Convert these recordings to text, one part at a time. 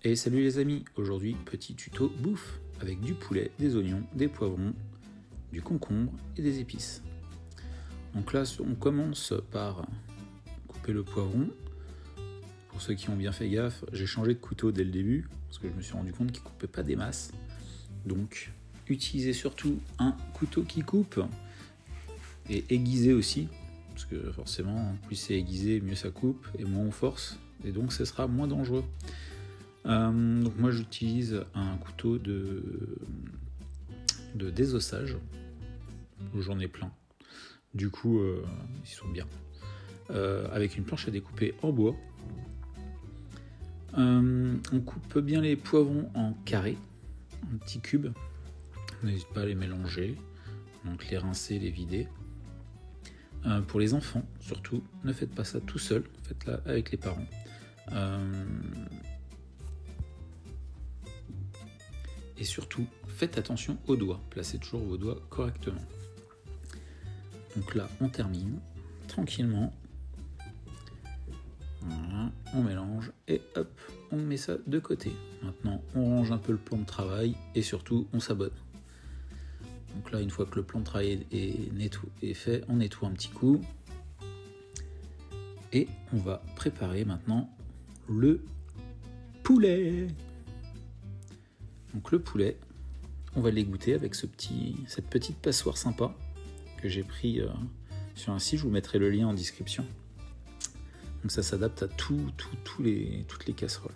Et salut les amis, aujourd'hui petit tuto bouffe avec du poulet, des oignons, des poivrons, du concombre et des épices. Donc là on commence par couper le poivron. Pour ceux qui ont bien fait gaffe, j'ai changé de couteau dès le début parce que je me suis rendu compte qu'il ne coupait pas des masses. Donc utilisez surtout un couteau qui coupe et aiguisez aussi parce que forcément plus c'est aiguisé mieux ça coupe et moins on force et donc ce sera moins dangereux. Donc moi j'utilise un couteau de désossage, j'en ai plein, du coup ils sont bien, avec une planche à découper en bois. On coupe bien les poivrons en carrés, en petits cubes, n'hésite pas à les mélanger, donc les rincer, les vider. Pour les enfants surtout, ne faites pas ça tout seul, faites-la avec les parents. Et surtout, faites attention aux doigts. Placez toujours vos doigts correctement. Donc là, on termine tranquillement. Voilà, on mélange et hop, on met ça de côté. Maintenant, on range un peu le plan de travail et surtout, on s'abonne. Donc là, une fois que le plan de travail est fait, on nettoie un petit coup. Et on va préparer maintenant le poulet. Donc le poulet, on va l'égoutter avec cette petite passoire sympa que j'ai pris sur un site, je vous mettrai le lien en description. Donc ça s'adapte à toutes les casseroles.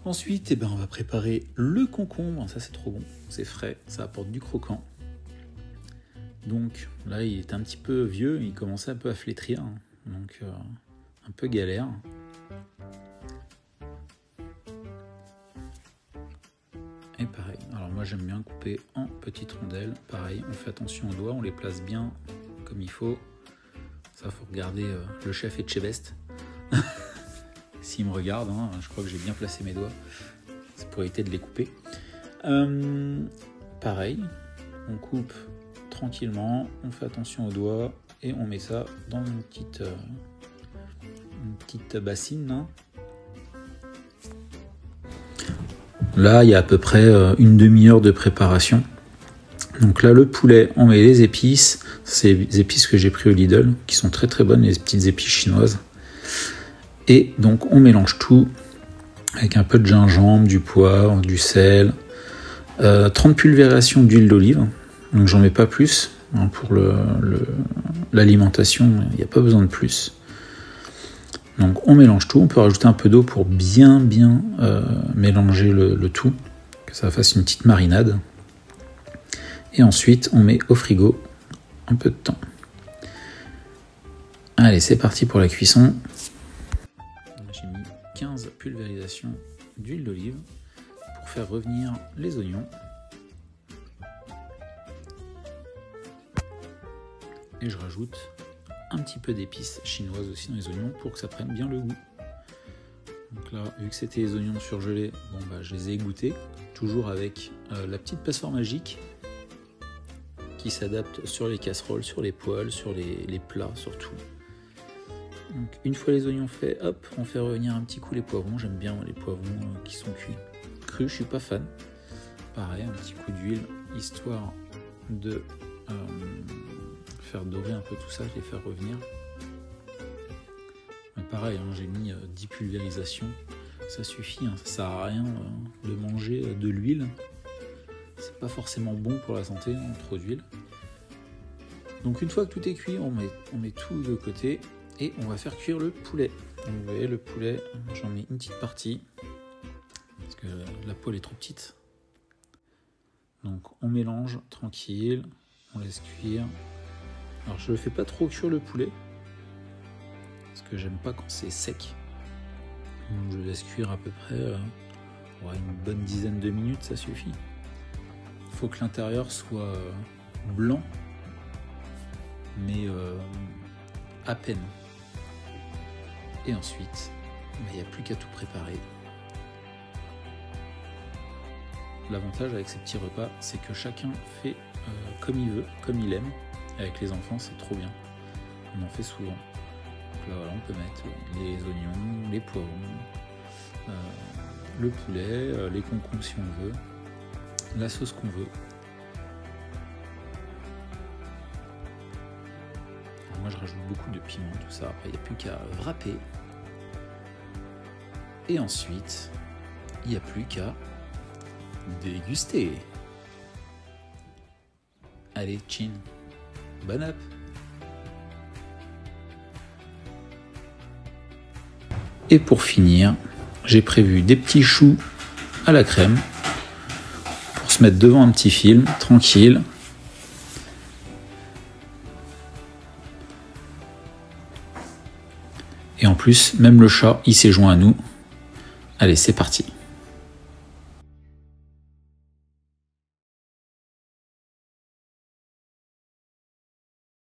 Ensuite, on va préparer le concombre, ça c'est trop bon, c'est frais, ça apporte du croquant. Donc là il est un petit peu vieux, il commençait un peu à flétrir, donc un peu galère. Et pareil, alors moi j'aime bien couper en petites rondelles, pareil, on fait attention aux doigts, on les place bien comme il faut. Ça faut regarder le chef Etchebest. S'il me regarde, je crois que j'ai bien placé mes doigts, c'est pour éviter de les couper. Pareil, on coupe tranquillement, on fait attention aux doigts et on met ça dans une petite bassine là. Là, il y a à peu près une demi-heure de préparation. Donc là, le poulet, on met les épices. C'est les épices que j'ai pris au Lidl, qui sont très très bonnes, les petites épices chinoises. Et donc, on mélange tout avec un peu de gingembre, du poivre, du sel, 30 pulvérations d'huile d'olive. Donc, j'en mets pas plus. Pour l'alimentation, il n'y a pas besoin de plus. Donc on mélange tout, on peut rajouter un peu d'eau pour bien mélanger le tout, que ça fasse une petite marinade. Et ensuite on met au frigo un peu de temps. Allez, c'est parti pour la cuisson. J'ai mis 15 pulvérisations d'huile d'olive pour faire revenir les oignons. Et je rajoute un petit peu d'épices chinoises aussi dans les oignons pour que ça prenne bien le goût. Donc là, vu que c'était les oignons surgelés, je les ai égouttés, toujours avec la petite passoire magique qui s'adapte sur les casseroles, sur les poêles, sur les plats surtout. Donc une fois les oignons faits, hop, on fait revenir un petit coup les poivrons. J'aime bien les poivrons qui sont cuits. Crus, je suis pas fan. Pareil, un petit coup d'huile, histoire de faire dorer un peu tout ça, les faire revenir. Mais pareil, j'ai mis 10 pulvérisations, ça suffit, ça sert à rien de manger de l'huile, c'est pas forcément bon pour la santé, trop d'huile. Donc une fois que tout est cuit, on met tout de côté et on va faire cuire le poulet. Donc vous voyez le poulet, j'en mets une petite partie parce que la poêle est trop petite. Donc on mélange tranquille, on laisse cuire. Alors je ne fais pas trop cuire le poulet, parce que j'aime pas quand c'est sec. Donc je laisse cuire à peu près une bonne dizaine de minutes, ça suffit. Il faut que l'intérieur soit blanc, mais à peine. Et ensuite, il n'y a plus qu'à tout préparer. L'avantage avec ces petits repas, c'est que chacun fait comme il veut, comme il aime. Avec les enfants, c'est trop bien. On en fait souvent. Donc là, voilà, on peut mettre les oignons, les poivrons, le poulet, les concombres si on veut, la sauce qu'on veut. Alors moi je rajoute beaucoup de piment, tout ça, après il n'y a plus qu'à wrapper. Et ensuite, il n'y a plus qu'à déguster. Allez, chin, bon app. Et pour finir, j'ai prévu des petits choux à la crème pour se mettre devant un petit film, tranquille. Et en plus, même le chat, il s'est joint à nous. Allez, c'est parti.